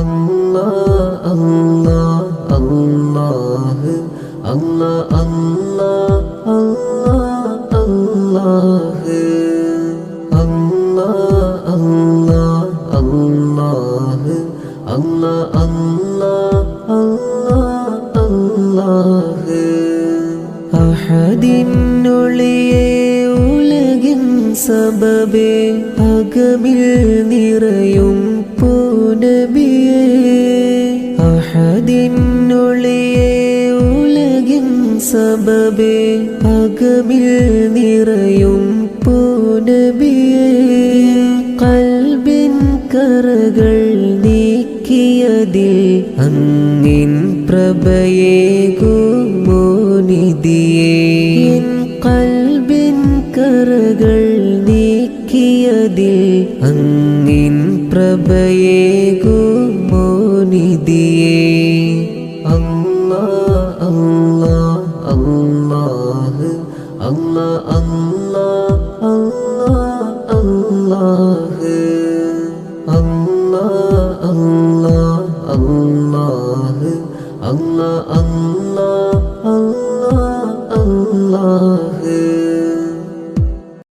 Allah Allah Allah Allah Allah Allah Allah Allah Allah Allah Allah Allah Allah Allah അഹദിനുള്ളിയെ ഉലകിൻ സബബേ അകമിൽ നിറയും പൂനബിയേ അഹദിനുള്ളിയെ ഉലകിൻ സബബേ അകമിൽ നിറയും പൂനബിയേ ഖൽബിൻ കറകൾ നീക്കിയതിൽ അങ്ങിൻ പ്രഭയേകുമോ നിധിയേ N ഖൽബിൻ കറകൾ നീക്കിയതിൽ അങ്ങിൻ പ്രഭയേകുമോ നിധിയേ അല്ലാഹ് അല്ലാഹ് അല്ലാഹ് അല്ലാഹ് അല്ലാഹ് അല്ലാഹ് അല്ലാഹ് അല്ലാഹ് അല്ലാഹ് അല്ലാഹ് അല്ലാഹ് അല്ലാഹ് അല്ലാഹ്